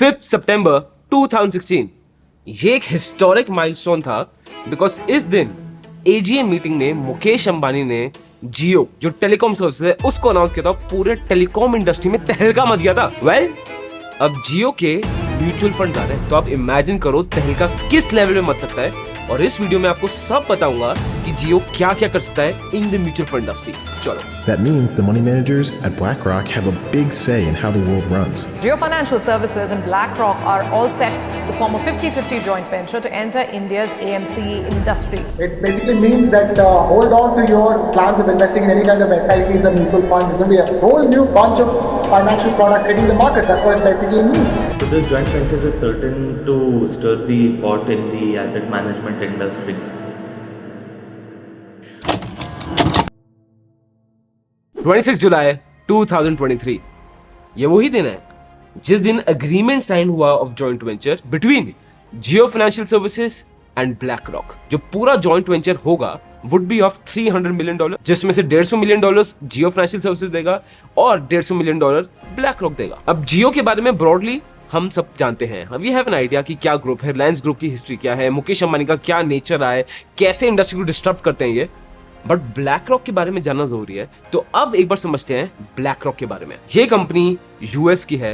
5 सितंबर 2016 ये एक historic milestone था बिकॉज इस दिन एजीएम मीटिंग में मुकेश अंबानी ने जियो जो टेलीकॉम सर्विस है उसको अनाउंस किया था। पूरे टेलीकॉम इंडस्ट्री में तहलका मच गया था। अब जियो के म्यूचुअल फंड आ रहे हैं तो आप इमेजिन करो तहलका किस लेवल में मच सकता है। और इस वीडियो में आपको सब बताऊंगा कि जियो क्या क्या कर सकता है in the mutual fund industry. चलो। That means the money managers at BlackRock have a big say in how the world runs. Jio Financial Services and BlackRock are all set to form a 50-50 joint venture to enter India's AMC industry. It basically means that hold on to your plans of investing in any kind of SIPs or mutual funds. There's going to be a whole new bunch of financial products hitting the market. That's what it basically means. So this joint venture is certain to stir the pot in the asset management industry. जुलाई 2023 ये वही दिन है जिस दिन agreement sign हुआ of joint venture between Jio financial services and black rock. जो पूरा joint venture होगा वुड बी ऑफ $300 मिलियन, जिसमें से $150 मिलियन जियो फाइनेंशियल सर्विसेज देगा और $150 मिलियन ब्लैक रॉक देगा। अब जियो के बारे में ब्रॉडली हम सब जानते हैं, वी हैव एन आइडिया कि क्या ग्रुप है, रिलायंस ग्रुप की हिस्ट्री क्या है, मुकेश अंबानी का क्या नेचर रहा है, कैसे इंडस्ट्री को डिस्टर्ब करते हैं ये। बट ब्लैक रॉक के बारे में जानना जरूरी है। तो अब एक बार समझते हैं ब्लैक रॉक के बारे में। ये कंपनी यूएस की है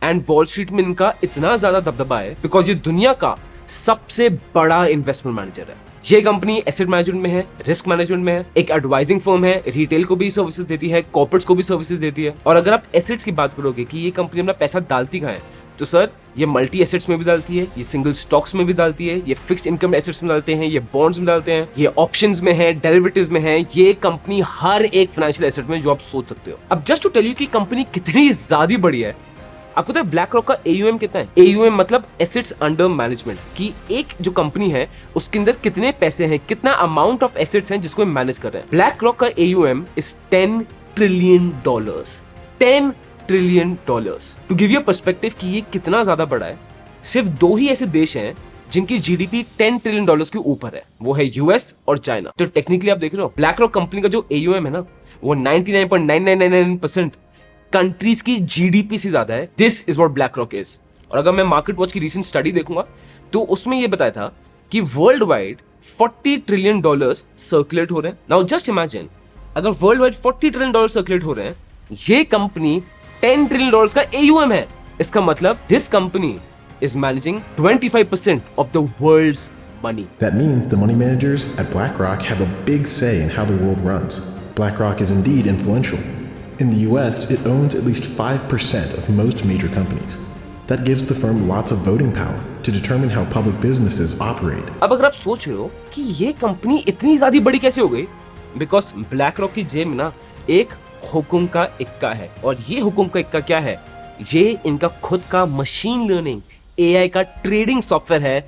एंड वॉल स्ट्रीट में इनका इतना ज्यादा दबदबा है बिकॉज ये दुनिया का सबसे बड़ा इन्वेस्टमेंट मैनेजर है। ये कंपनी एसेट मैनेजमेंट में है, रिस्क मैनेजमेंट में है, एक एडवाइजिंग फर्म है, रिटेल को भी सर्विसेज देती है, कॉर्पोरेट्स को भी सर्विसेज देती है। और अगर आप एसेट्स की बात करोगे कि ये कंपनी अपना पैसा डालती कहाँ है, तो सर ये मल्टी एसेट्स में भी डालती है, ये सिंगल स्टॉक्स में भी डालती है, ये फिक्स्ड इनकम एसेट्स में डालते हैं, ये बॉन्ड्स में डालते हैं, ये ऑप्शंस में है, डेरिवेटिव्स में है। ये कंपनी हर एक फाइनेंशियल एसेट में जो आप सोच सकते हो। अब जस्ट टू टेल यू कि कंपनी कितनी ज्यादा बड़ी है, आपको पता है ब्लैक रॉक का AUM कितना है? AUM मतलब एसेट्स अंडर मैनेजमेंट, कि एक जो कंपनी है उसके अंदर कितने पैसे हैं, कितना अमाउंट ऑफ एसेट्स हैं जिसको मैनेज कर रहे हैं। ब्लैक रॉक का AUM is $10 trillion. $10 trillion. To give you perspective कि ये कितना ज्यादा बड़ा है, सिर्फ दो ही ऐसे देश हैं जिनकी GDP $10 ट्रिलियन के ऊपर है, वो है यूएस और चाइना। तो टेक्निकली आप देख रहे हो ब्लैक रॉक कंपनी का जो AUM है ना वो 99.9999% कंट्रीज की GDP से ज्यादा है। This is what black rock is. और अगर मैं मार्केट वॉच की रीसेंट स्टडी देखूंगा तो उसमें ये बताया था कि वर्ल्ड वाइड $40 ट्रिलियन सर्कुलेट हो रहे हैं। नाउ जस्ट इमेजिन अगर वर्ल्ड वाइड $40 ट्रिलियन सर्कुलेट हो रहे हैं, ये कंपनी $10 ट्रिलियन का AUM है, इसका मतलब this company is managing 25% of the world's money. That means the money managers at BlackRock have a big say in how the world runs. BlackRock is indeed influential. In the US, it owns at least 5% of most major companies. That gives the firm lots of voting power to determine how public businesses operate. अब अगर आप सोच रहे हो कि ये company इतनी ज्यादा बड़ी कैसे हो गई, बिकॉज ब्लैक रॉक की जेब में ना एक हुकुम का इक्का है। और ये हुकुम का इक्का क्या है? ये इनका खुद का मशीन लर्निंग AI का ट्रेडिंग सॉफ्टवेयर है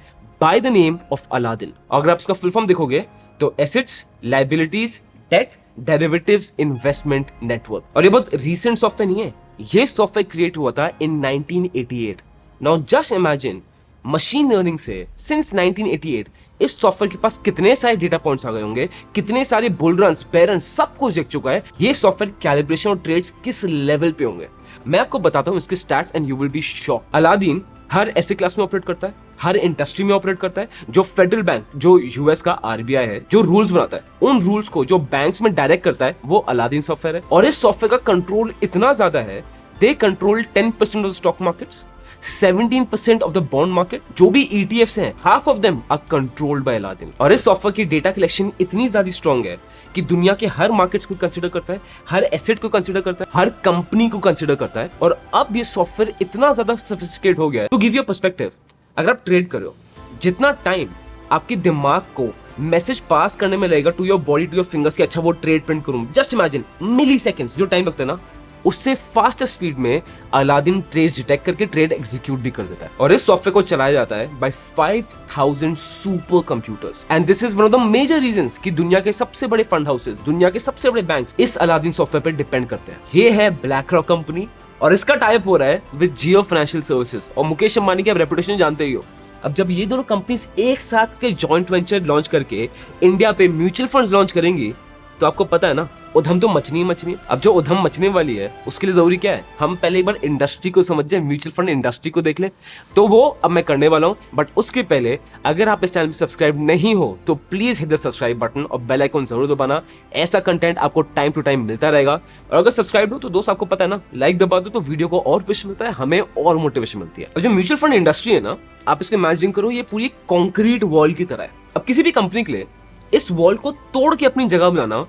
by the name of Aladdin. अगर आप इसका फुल फॉर्म देखोगे तो assets, liabilities, debt, derivatives, investment network. और ये बहुत रीसेंट सॉफ्टवेयर नहीं है, ये सॉफ्टवेयर क्रिएट हुआ था इन 1988। Now just imagine machine learning से सिंस 1988 इस सॉफ्टवेयर के पास कितने सारे डेटा पॉइंट्स आ गए होंगे, कितने सारे बुल रन्स, बेयर रन्स, सब कुछ देख चुका है। ये सॉफ्टवेयर कैलिब्रेशन और ट्रेड्स किस लेवल पे होंगे मैं आपको बताता हूं इसके stats and you will be shock. Aladdin her asset class में ऑपरेट करता है, हर इंडस्ट्री में ऑपरेट करता है। जो फेडरल बैंक, जो यूएस का RBI है, जो रूल्स बनाता है, उन रूल्स को जो बैंक्स में डायरेक्ट करता है वो अलादीन सॉफ्टवेयर है। और इस सॉफ्टवेयर का कंट्रोल इतना ज्यादा है, they control 10% of the stock markets, 17% of the bond market. जो भी ETFs हैं, half of them are controlled by Aladdin. और इस सॉफ्टवेयर की डेटा कलेक्शन इतनी ज्यादा स्ट्रॉन्ग है कि दुनिया के हर मार्केट्स को कंसीडर करता है, हर एसेट को कंसीडर करता है, हर कंपनी को कंसीडर करता है। और अब ये सॉफ्टवेयर इतना ज्यादा सोफिस्टिकेट हो गया है। टू गिव यू पर्सपेक्टिव, अगर आप ट्रेड कर रहे हो, जितना टाइम आपके दिमाग को मैसेज पास करने में लगेगा to your body, to your fingers कि अच्छा वो ट्रेड प्रिंट करूं, जस्ट इमेजिन मिली सेकेंड्स जो टाइम लगता है ना, उससे फास्टर स्पीड में अलादीन ट्रेड डिटेक्ट करके ट्रेड एग्जीक्यूट भी कर देता है। और इस सॉफ्टवेयर को चलाया जाता है by 5000 super computers. And this is one of the major reasons कि दुनिया के सबसे बड़े फंड हाउसेस, दुनिया के सबसे बड़े बैंक्स इस अलादीन सॉफ्टवेयर पर डिपेंड करते हैं। ये है ब्लैक रॉक कंपनी और इसका टाइप हो रहा है विद जियो फाइनेंशियल सर्विसेज। और मुकेश अंबानी की आप रेपुटेशन जानते ही हो। अब जब ये दोनों कंपनीज एक साथ के जॉइंट वेंचर लॉन्च करके इंडिया पे म्यूचुअल फंड्स लॉन्च करेंगी तो आपको पता है ना उधम तो मचनी ही मचनी है। अब जो उधम मचने वाली है उसके लिए जरूरी क्या है, हम पहले एक बार इंडस्ट्री को समझ जाए, म्यूचुअल फंड इंडस्ट्री को देख ले। तो वो अब मैं करने वाला हूं, बट उसके पहले अगर आप इस चैनल पे सब्सक्राइब नहीं हो तो please hit the subscribe button और बेल आइकन जरूर दबाना। ऐसा कंटेंट आपको टाइम टू टाइम मिलता रहेगा। और अगर सब्सक्राइब हो तो दोस्त आपको पता है ना, लाइक दबा दो तो वीडियो को और पुश मिलता है, हमें और मोटिवेशन मिलती है। और जो म्यूचुअल फंड इंडस्ट्री है ना, आप इसको इमेजिन करो ये पूरी कंक्रीट वॉल की तरह है। अब किसी भी कंपनी के लिए इस वॉल को तोड़ के अपनी जगह बनाना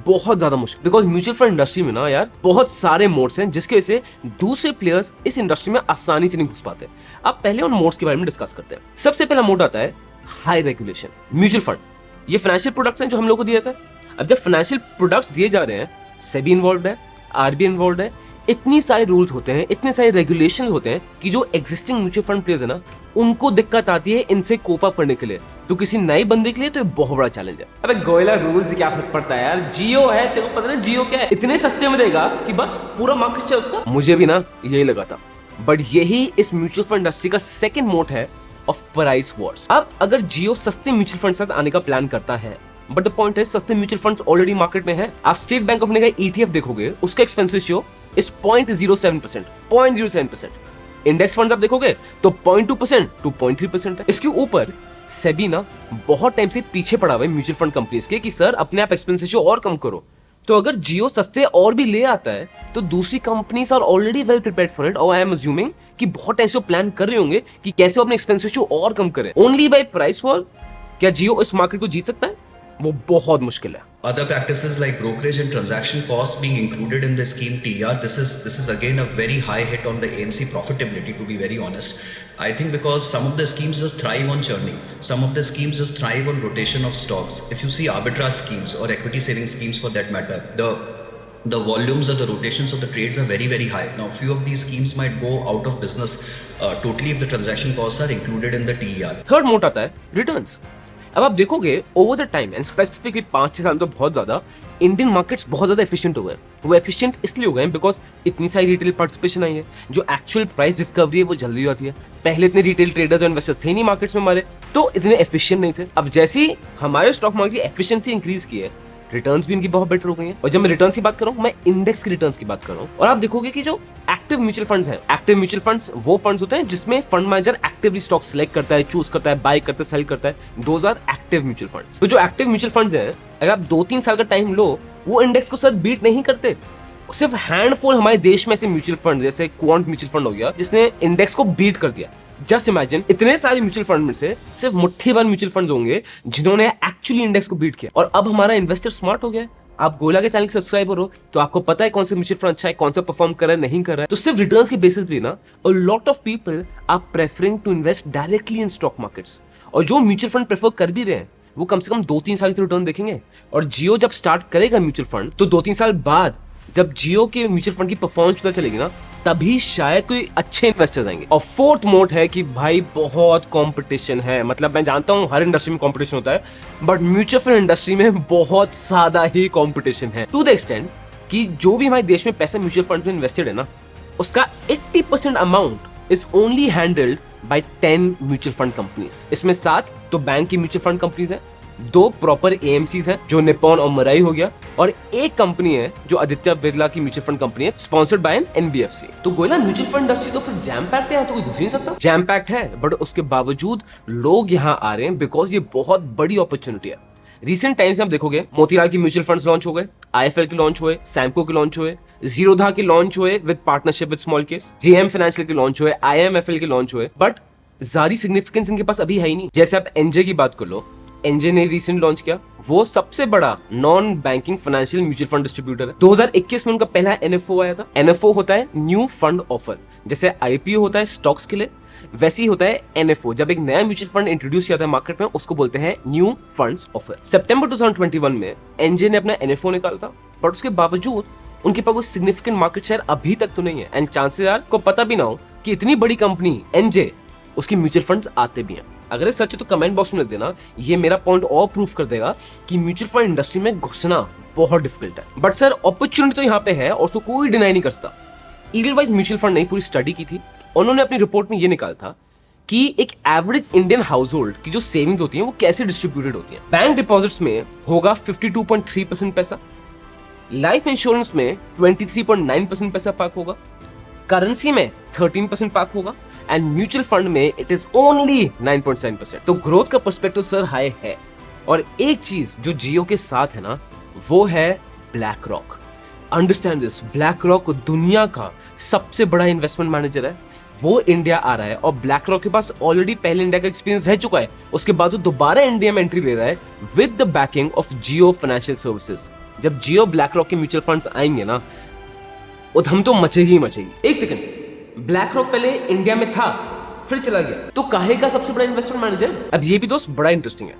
बहुत ज्यादा मुश्किल, बिकॉज म्यूचुअल फंड इंडस्ट्री में ना यार बहुत सारे मोड्स हैं जिसके वजह से दूसरे प्लेयर्स इस इंडस्ट्री में आसानी से नहीं घुस पाते। अब पहले उन मोड्स के बारे में डिस्कस करते हैं। सबसे पहला मोड आता है हाई रेगुलेशन। म्यूचुअल फंड ये फाइनेंशियल प्रोडक्ट्स हैं जो हम लोग को दिए जाते हैं। अब जब फाइनेंशियल प्रोडक्ट्स दिए जा रहे हैं, सेबी इन्वॉल्व है, आरबीआई इन्वॉल्व है, इतनी सारे रूल्स होते हैं, इतने सारे रेगुलेशन होते हैं कि जो एग्जिस्टिंग म्यूचुअल फंड प्लेयर्स है ना, उनको दिक्कत आती है इनसे कोप अप करने के लिए। तो किसी नए बंदे के लिए तो ये बहुत बड़ा चैलेंज है। अबे गोयला, रूल्स से क्या फर्क पड़ता है यार, जियो है, तेरे को पता है जियो क्या है, इतने सस्ते में देगा कि बस पूरा मार्केट से उसका। मुझे भी ना यही लगा था, बट यही इस म्यूचुअल फंड इंडस्ट्री का सेकंड मोड है ऑफ प्राइस वॉर्स। अब अगर जियो सस्ते म्यूचुअल फंड साथ आने का प्लान करता है, बट द पॉइंट है सस्ते म्यूचुअल फंड्स ऑलरेडी मार्केट में है। आप स्टेट बैंक ऑफ इंडिया का ETF देखोगे, उसका expense ratio is 0.07%, 0.07%। Index funds आप देखोगे तो 0.2% to 0.3% है। इसके ऊपर सेबी ना बहुत टाइम से पीछे पड़ा हुआ है म्यूचुअल फंड कंपनीज के कि सर अपने आप एक्सपेंस रेशियो और कम करो। तो अगर जियो सस्ते और भी ले आता है तो दूसरी companies are already well prepared for it, और आई एम अज्यूमिंग कि बहुत टाइम से प्लान कर रहे होंगे कि कैसे अपने एक्सपेंस रेशियो और कम करें। ओनली बाय प्राइस वॉर क्या जियो इस मार्केट को जीत सकता है? वो बहुत मुश्किल है। Other practices like brokerage and transaction costs being included in the scheme TR, this is again a very high hit on the AMC profitability, to be very honest. I think because some of the schemes just thrive on churning, some of the schemes just thrive on rotation of stocks. If you see arbitrage schemes or equity saving schemes for that matter, the volumes or the rotations of the trades are very, very high. Now, few of these schemes might go out of business totally if the transaction costs are included in the TER. Third mode आता है returns. अब आप देखोगे over the time and specifically 5-6 साल तो बहुत ज्यादा Indian markets बहुत ज्यादा एफिशिएंट हो गए। वो एफिशिएंट इसलिए हो गए बिकॉज इतनी सारी रिटेल पार्टिसिपेशन आई है, जो एक्चुअल प्राइस डिस्कवरी है वो जल्दी होती है। पहले इतने रिटेल ट्रेडर्स और इन्वेस्टर्स थे नहीं मार्केट्स में हमारे, तो इतने एफिशिएंट नहीं थे। अब जैसे ही हमारे स्टॉक मार्केट की एफिशिएंसी इंक्रीज की है, रिटर्न्स भी इनकी बहुत बेटर हो गई हैं। और जब मैं रिटर्न्स की बात कर रहा हूं, मैं इंडेक्स की रिटर्न्स की बात कर रहा हूं। और आप देखोगे कि जो एक्टिव म्यूचुअल फंड्स हैं, एक्टिव म्यूचुअल फंड्स वो फंड्स होते हैं जिसमें fund manager actively stock select करता है, चूज करता है, बाय करता है, सेल करता है। Those are active mutual funds. तो जो एक्टिव म्यूचुअल फंड्स हैं, अगर आप 2-3 साल का टाइम लो, वो इंडेक्स को सर बीट नहीं करते। सिर्फ हैंडफुल हमारे देश में ऐसे म्यूचुअल फंड, जैसे क्वांट म्यूचुअल फंड हो गया, जिसने इंडेक्स को बीट कर दिया। जस्ट इमेजिन, इतने सारे म्यूचुअल फंड में से सिर्फ मुट्ठी भर म्यूचुअल फंड होंगे जिन्होंने एक्चुअली इंडेक्स को बीट किया। और अब हमारा इन्वेस्टर स्मार्ट हो गया। आप गोला के चैनल के सब्सक्राइबर हो तो आपको पता है कौन सा म्यूचुअल फंड अच्छा है, कौन सा परफॉर्म कर रहा है, नहीं कर रहा है। तो सिर्फ रिटर्न्स के बेसिस पे ना a lot of people are preferring to invest directly in stock markets. और जो म्यूचुअल फंड प्रेफर कर भी रहे हैं वो कम से कम 2-3 साल की रिटर्न देखेंगे। और जियो जब स्टार्ट करेगा म्यूचुअल फंड, तो 2-3 साल बाद जब जियो के म्यूचुअल फंड की परफॉर्मेंस पता चलेगी ना, तभी शायद कोई अच्छे इन्वेस्टर्स आएंगे। और फोर्थ मोड है कि भाई बहुत कंपटीशन है। मतलब मैं जानता हूं हर इंडस्ट्री में कंपटीशन होता है, बट म्यूचुअल फंड इंडस्ट्री में बहुत ज्यादा ही कंपटीशन है। टू द एक्सटेंट कि जो भी हमारे देश में पैसा म्यूचुअल फंड में इन्वेस्टेड है ना, उसका 80% amount is only handled by 10 mutual fund companies. इसमें 7 तो बैंक की म्यूचुअल फंड कंपनीज है, 2 प्रॉपर AMCs हैं जो निप्पॉन और मराई हो गया, और एक कंपनी है जो आदित्य बिरला की म्यूचुअल फंड कंपनी है, स्पॉन्सर्ड बाय एन NBFC। तो गोयला म्यूचुअल फंड इंडस्ट्री तो फिर जैम पैक्ड है, तो कोई घुस नहीं सकता। जैम पैक्ड है, बट उसके बावजूद लोग यहाँ आ रहे हैं बिकॉज ये बहुत बड़ी अपॉर्चुनिटी है। रिसेंट टाइम्स में आप देखोगे मोतीलाल की म्यूचुअल फंड्स लॉन्च हो गए, IFL के लॉन्च हुए, सैमको के लॉन्च हुए, जीरोधा के लॉन्च हुए with partnership with small case, JM financial के लॉन्च हुए, IMFL के लॉन्च हुए, बट ज्यादा सिग्निफिकेंस इनके पास अभी है ही नहीं। जैसे आप NJ की बात कर लो, NJ ने रिसेंट लॉन्च किया, वो सबसे बड़ा non banking financial mutual fund distributor है। 2021 में उनका पहला NFO आया था। NFO होता है न्यू फंड ऑफर। जैसे IPO होता है स्टॉक्स के लिए, वैसे ही होता है NFO। जब एक नया म्यूचुअल फंड इंट्रोड्यूस किया था मार्केट में, उसको बोलते हैं न्यू फंड्स ऑफर। सितंबर 2021 में NJ ने अपना NFO निकाला था, बट उसके बावजूद उनके पास कोई सिग्निफिकेंट मार्केट शेयर अभी तक तो नहीं है। एंड चांसेस यार को पता भी ना हो कि इतनी बड़ी कंपनी NJ, उसकी म्यूचुअल फंड्स आते भी हैं। अगर ये सच है तो कमेंट बॉक्स में लिख देना, ये मेरा पॉइंट और प्रूफ कर देगा कि म्यूचुअल फंड इंडस्ट्री में घुसना बहुत डिफिकल्ट है। बट सर अपॉर्चुनिटी तो यहाँ पे है और उसको कोई डिनाई नहीं कर सकता। ईगलवाइज म्यूचुअल फंड ने पूरी स्टडी की थी, उन्होंने अपनी रिपोर्ट में ये निकाला था कि एक एवरेज इंडियन हाउस होल्ड की जो सेविंग्स होती हैं वो कैसे डिस्ट्रीब्यूटेड होती हैं। बैंक डिपॉजिट्स में होगा 52.3% पैसा, लाइफ इंश्योरेंस में 23.9% पैसा पार्क होगा, करेंसी में 13% पार्क होगा एंड म्यूचुअल फंड में इट इज ओनली 9.7%। तो ग्रोथ का पर्सपेक्टिव सर हाई है। और एक चीज जो जियो के साथ है ना, वो है black rock. Understand this, black rock दुनिया का सबसे बड़ा इन्वेस्टमेंट मैनेजर है, वो इंडिया आ रहा है और ब्लैक रॉक के पास ऑलरेडी पहले इंडिया का एक्सपीरियंस रह चुका है, उसके बाद वो दोबारा इंडिया में एंट्री ले रहा है with the banking of Jio financial services. जब जियो ब्लैक रॉक के म्यूचुअल फंड्स आएंगे ना, उधम तो मचेगी ही मचेगी। एक सेकंड, ब्लैक रॉक पहले इंडिया में था फिर चला गया, तो काहे का सबसे बड़ा इन्वेस्टमेंट मैनेजर? अब ये भी दोस्त बड़ा इंटरेस्टिंग है।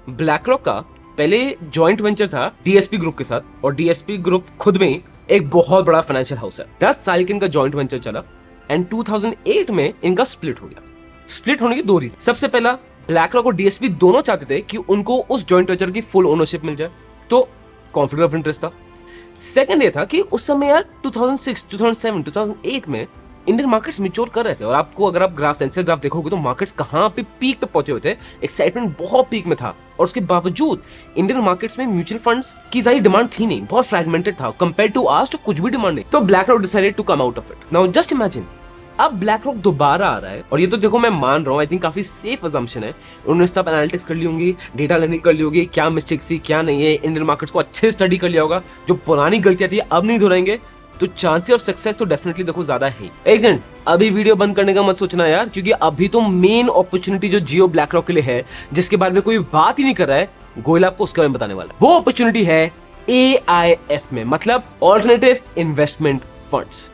ब्लैक रॉक का पहले जॉइंट वेंचर था डीएसपी ग्रुप के साथ, और डीएसपी ग्रुप खुद में ही एक बहुत बड़ा फाइनेंशियल हाउस है। 10 साल के इनका जॉइंट वेंचर चला एंड 2008 में इनका स्प्लिट हो गया। स्प्लिट होने की दो रीजन, सबसे पहला ब्लैक रॉक और डीएसपी दोनों चाहते थे कि उनको उस जॉइंट वेंचर की फुल ओनरशिप मिल जाए, तो कॉन्फ्लिक्ट ऑफ इंटरेस्ट था। सेकंड ये था कि उस समय यार 2006, 2007, 2008 में इंडियन मार्केट्स मैच्योर कर रहे थे, और आपको अगर आप ग्राफ सेंसर ग्राफ देखोगे तो मार्केट्स कहां पे पीक पे पहुंचे हुए थे, एक्साइटमेंट बहुत पीक में था, और उसके बावजूद इंडियन मार्केट्स में म्यूचुअल फंड्स की ज्यादा डिमांड थी नहीं, बहुत फ्रैगमेंटेड था कंपेयर टू आज, तो कुछ भी डिमांड नहीं। तो BlackRock decided to come out of it. Now just imagine, अब ब्लैक रॉक दोबारा आ रहा है, और ये तो देखो मैं मान रहा हूँ, आई थिंक काफी सेफ अजम्पशन है, उन्होंने सब एनालिटिक्स कर ली होंगी, डेटा लर्निंग कर ली होगी, क्या मिस्टेक्स थी क्या नहीं है, इंडियन मार्केट्स को अच्छे स्टडी कर लिया होगा, जो पुरानी गलतियां थी अब नहीं दोहराएंगे, तो चांसेस ऑफ सक्सेस तो डेफिनेटली देखो ज्यादा है। एक दिन अभी वीडियो बंद करने का मत सोचना यार, क्योंकि अभी तो मेन अपॉर्चुनिटी जो जियो ब्लैक रॉक के लिए है, जिसके बारे में कोई बात ही नहीं कर रहा है, गोयल आपको उसके बारे में बताने वाला है। वो अपॉर्चुनिटी है AIF में, मतलब alternative investment funds.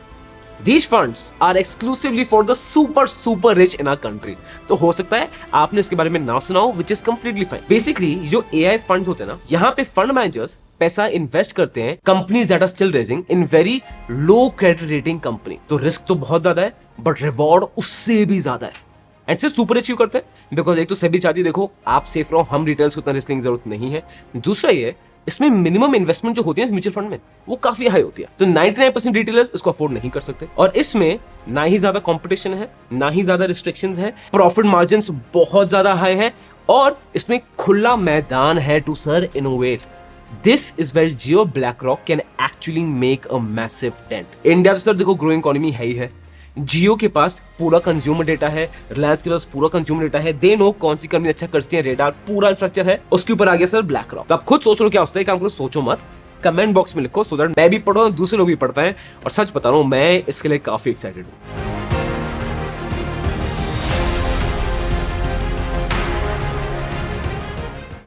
These funds are exclusively for the super rich in our country। तो हो सकता है आपने इसके बारे में ना सुना हो, which is completely fine। Basically जो AI funds होते हैं ना, यहाँ पे फंड मैनेजर्स पैसा इन्वेस्ट करते हैं companies that are still raising in very low credit rating company. तो रिस्क तो बहुत ज्यादा है, बट रिवॉर्ड उससे भी ज्यादा है। एंड सिर्फ सुपर रिच क्यों करते हैं? बिकॉज एक तो सभी चाहती देखो आप सेफ रहो, हम रिटेलर्स को उतना रिस्क लेने की जरूरत नहीं है। दूसरा ये, इसमें मिनिमम इन्वेस्टमेंट जो होती है म्यूचुअल फंड में, वो काफी हाई होती है, तो 99% रिटेलर्स इसको अफोर्ड नहीं कर सकते। और इसमें ना ही ज्यादा कंपटीशन है, ना ही ज्यादा रिस्ट्रिक्शंस है, प्रॉफिट मार्जिन्स बहुत ज्यादा हाई है, और इसमें खुला मैदान है to sir innovate. This is where Jio BlackRock can actually make a massive dent. India तो सर देखो ग्रोइंग इकोनॉमी है ही है, जियो के पास पूरा कंज्यूमर डेटा है, रिलायंस के पास पूरा कंज्यूमर डेटा है, दे नो कौन सी कंपनी अच्छा करती है, रेडार पूरा इंफ्रास्ट्रक्चर है, उसके ऊपर आ गया सर ब्लैक रॉक। आप खुद सोच लो क्या होता है, काम करो, सोचो मत, कमेंट बॉक्स में लिखो, सो दैट मैं भी पढ़ो, दूसरे लोग भी पढ़ पाए। और सच बता रहा हूं, मैं इसके लिए काफी एक्साइटेड हूं।